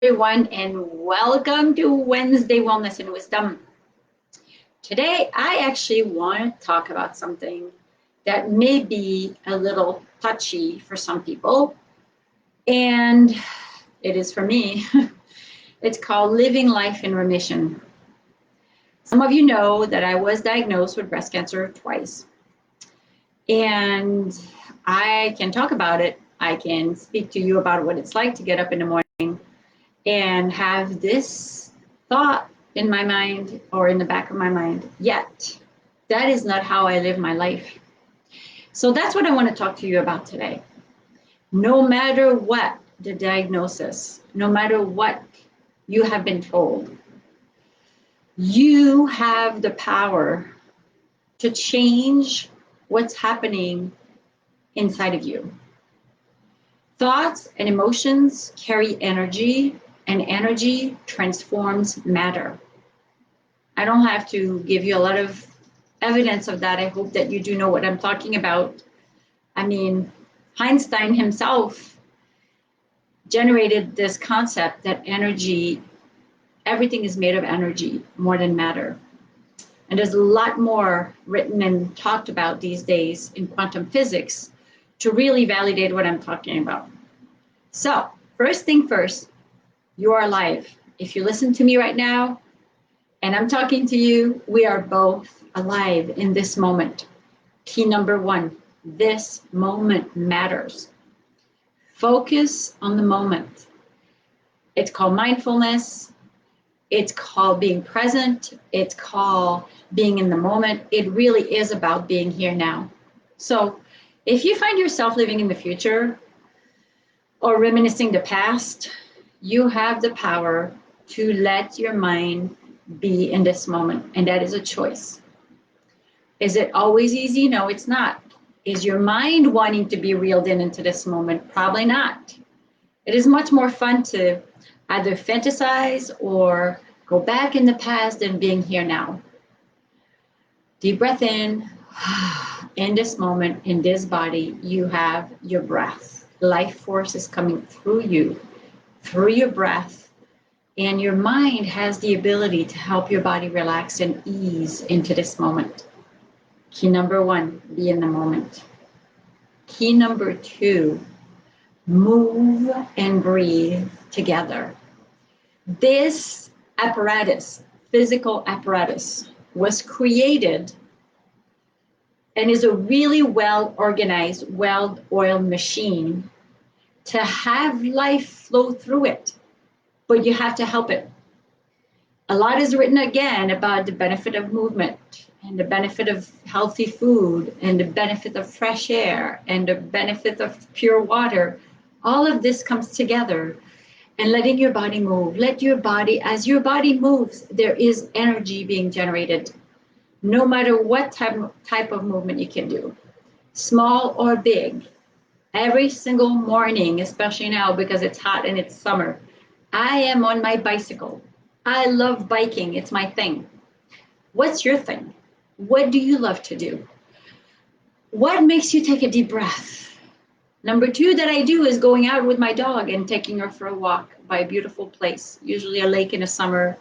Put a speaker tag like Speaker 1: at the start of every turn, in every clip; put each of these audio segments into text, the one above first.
Speaker 1: Everyone, and welcome to Wednesday Wellness and Wisdom. Today, I actually want to talk about something that may be a little touchy for some people, and it is for me. It's called living life in remission. Some of you know that I was diagnosed with breast cancer twice, and I can talk about it. I can speak to you about what it's like to get up in the morning and have this thought in my mind or in the back of my mind, yet that is not how I live my life. So that's what I want to talk to you about today. No matter what the diagnosis, no matter what you have been told, you have the power to change what's happening inside of you. Thoughts and emotions carry energy, and energy transforms matter. I don't have to give you a lot of evidence of that. I hope that you do know what I'm talking about. I mean, Einstein himself generated this concept that energy, everything is made of energy more than matter. And there's a lot more written and talked about these days in quantum physics to really validate what I'm talking about. So, first thing first, you are alive. If you listen to me right now and I'm talking to you, we are both alive in this moment. Key number one, this moment matters. Focus on the moment. It's called mindfulness. It's called being present. It's called being in the moment. It really is about being here now. So if you find yourself living in the future or reminiscing the past, you have the power to let your mind be in this moment, and that is a choice. Is it always easy? No, it's not. Is your mind wanting to be reeled in into this moment? Probably not. It is much more fun to either fantasize or go back in the past than being here now. Deep breath in. In this moment, in this body, you have your breath. Life force is coming through you, through your breath, and your mind has the ability to help your body relax and ease into this moment. Key number one, be in the moment. Key number two, move and breathe together. This apparatus, physical apparatus, was created and is a really well-organized, well-oiled machine to have life flow through it, but you have to help it. A lot is written again about the benefit of movement and the benefit of healthy food and the benefit of fresh air and the benefit of pure water. All of this comes together and letting your body move. Let your body, as your body moves, there is energy being generated. No matter what type of movement you can do, small or big. Every single morning, especially now because it's hot and it's summer, I am on my bicycle. I love biking. It's my thing. What's your thing? What do you love to do? What makes you take a deep breath? Number two that I do is going out with my dog and taking her for a walk by a beautiful place, usually a lake in the summer,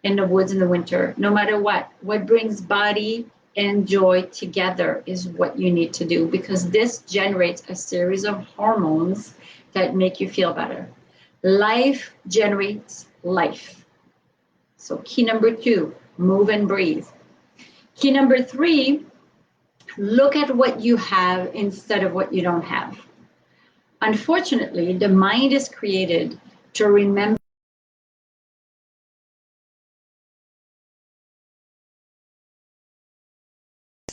Speaker 1: in the woods in the winter. No matter what brings body and joy together is what you need to do, because this generates a series of hormones that make you feel better. Life generates life. So key number two, move and breathe. Key number three, look at what you have instead of what you don't have. Unfortunately, the mind is created to remember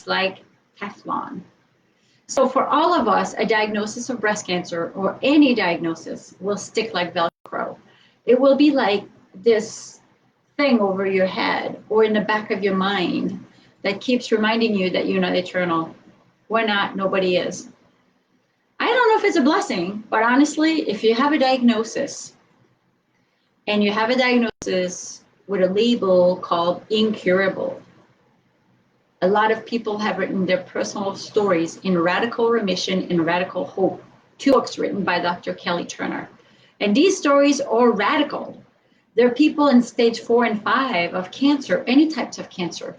Speaker 1: like Teflon. So for all of us, a diagnosis of breast cancer or any diagnosis will stick like Velcro. It will be like this thing over your head or in the back of your mind that keeps reminding you that you're not eternal. We're not, nobody is. I don't know if it's a blessing, but honestly, if you have a diagnosis and you have a diagnosis with a label called incurable, a lot of people have written their personal stories in Radical Remission and Radical Hope, two books written by Dr. Kelly Turner. And these stories are radical. There are people in stage 4 and 5 of cancer, any types of cancer,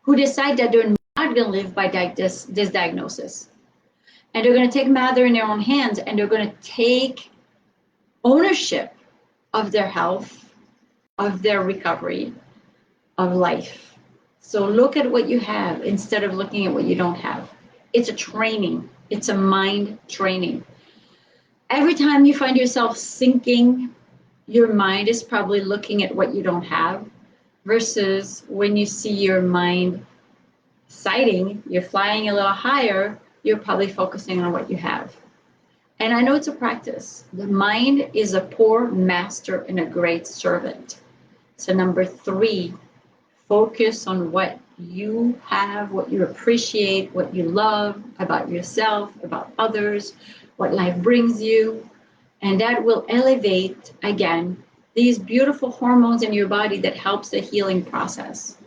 Speaker 1: who decide that they're not going to live by this diagnosis. And they're going to take matter in their own hands, and they're going to take ownership of their health, of their recovery, of life. So look at what you have instead of looking at what you don't have. It's a training. It's a mind training. Every time you find yourself sinking, your mind is probably looking at what you don't have, versus when you see your mind sighting, you're flying a little higher, you're probably focusing on what you have. And I know it's a practice. The mind is a poor master and a great servant. So number 3, focus on what you have, what you appreciate, what you love about yourself, about others, what life brings you. And that will elevate, again, these beautiful hormones in your body that helps the healing process.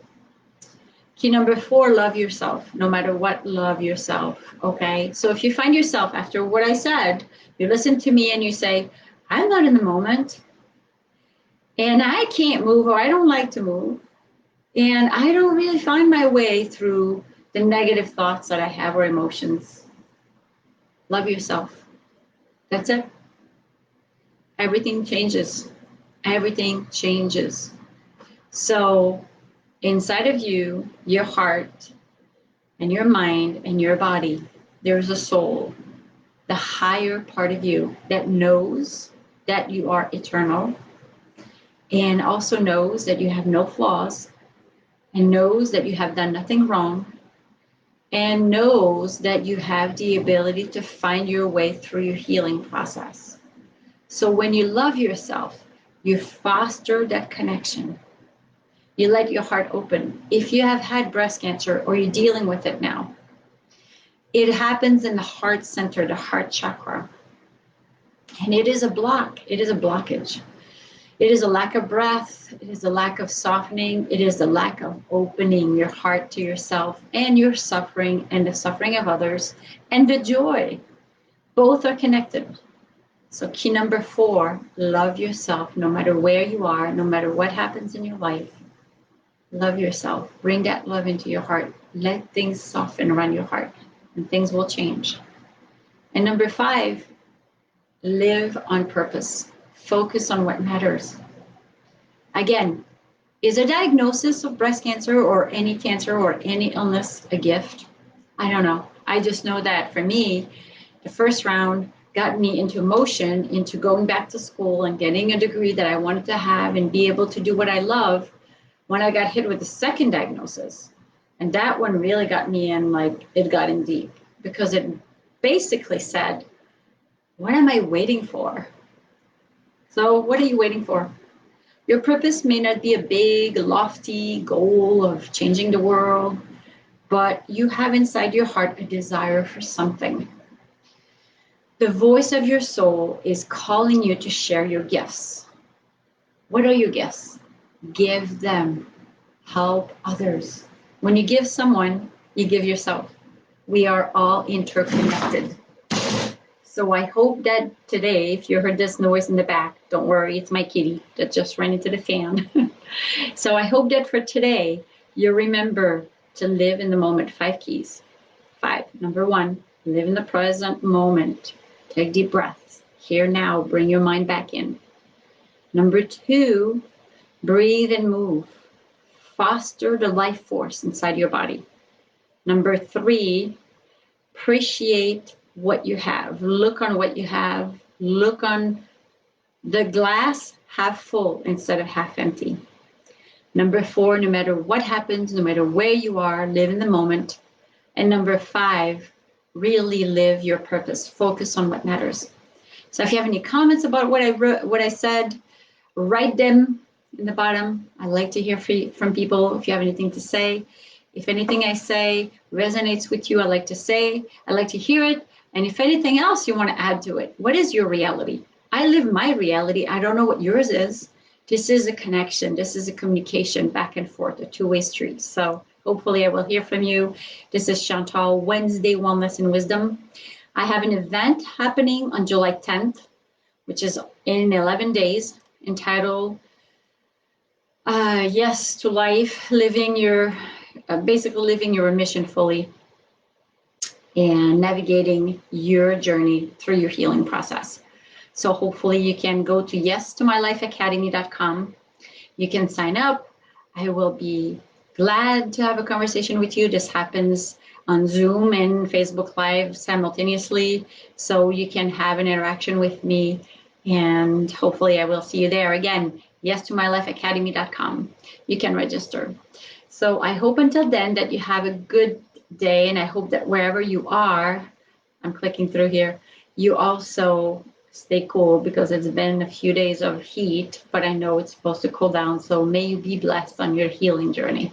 Speaker 1: Key number 4, love yourself. No matter what, love yourself, okay? So if you find yourself, after what I said, you listen to me and you say, I'm not in the moment, and I can't move, or I don't like to move, and I don't really find my way through the negative thoughts that I have or emotions. Love yourself. That's it. Everything changes. Everything changes. So inside of you, your heart and your mind and your body, there's a soul, the higher part of you that knows that you are eternal, and also knows that you have no flaws, and knows that you have done nothing wrong, and knows that you have the ability to find your way through your healing process. So when you love yourself, you foster that connection. You let your heart open. If you have had breast cancer or you're dealing with it now, it happens in the heart center, the heart chakra. And it is a block. It is a blockage. It is a lack of breath. It is a lack of softening. It is a lack of opening your heart to yourself and your suffering and the suffering of others and the joy. Both are connected. So key number 4, love yourself no matter where you are, no matter what happens in your life. Love yourself. Bring that love into your heart. Let things soften around your heart, and things will change. And number 5, live on purpose. Focus on what matters. Again, is a diagnosis of breast cancer or any cancer or any illness a gift? I don't know. I just know that for me, the first round got me into motion, into going back to school and getting a degree that I wanted to have and be able to do what I love, when I got hit with the second diagnosis. And that one really got me in, like, it got in deep, because it basically said, what am I waiting for? So what are you waiting for? Your purpose may not be a big, lofty goal of changing the world, but you have inside your heart a desire for something. The voice of your soul is calling you to share your gifts. What are your gifts? Give them. Help others. When you give someone, you give yourself. We are all interconnected. So I hope that today, if you heard this noise in the back, don't worry, it's my kitty that just ran into the fan. So I hope that for today, you remember to live in the moment. 5 keys. 5. Number 1, live in the present moment. Take deep breaths. Here now, bring your mind back in. Number 2, breathe and move. Foster the life force inside your body. Number 3, appreciate what you have. Look on what you have. Look on the glass half full instead of half empty. Number 4, no matter what happens, no matter where you are, live in the moment. And number 5, really live your purpose. Focus on what matters. So if you have any comments about what I wrote, what I said, write them in the bottom. I like to hear from people if you have anything to say. If anything I say resonates with you, I like to hear it. And if anything else you want to add to it, what is your reality? I live my reality. I don't know what yours is. This is a connection. This is a communication back and forth, a two-way street. So hopefully I will hear from you. This is Chantal, Wednesday Wellness and Wisdom. I have an event happening on July 10th. which is in 11 days, entitled Yes to Life, basically living your remission fully and navigating your journey through your healing process. So hopefully you can go to yestomylifeacademy.com. You can sign up. I will be glad to have a conversation with you. This happens on Zoom and Facebook Live simultaneously, so you can have an interaction with me, and hopefully I will see you there. Again, yestomylifeacademy.com. You can register. So I hope until then that you have a good day, and I hope that wherever you are, I'm clicking through here, you also stay cool, because it's been a few days of heat, but I know it's supposed to cool down. So may you be blessed on your healing journey.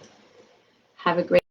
Speaker 1: Have a great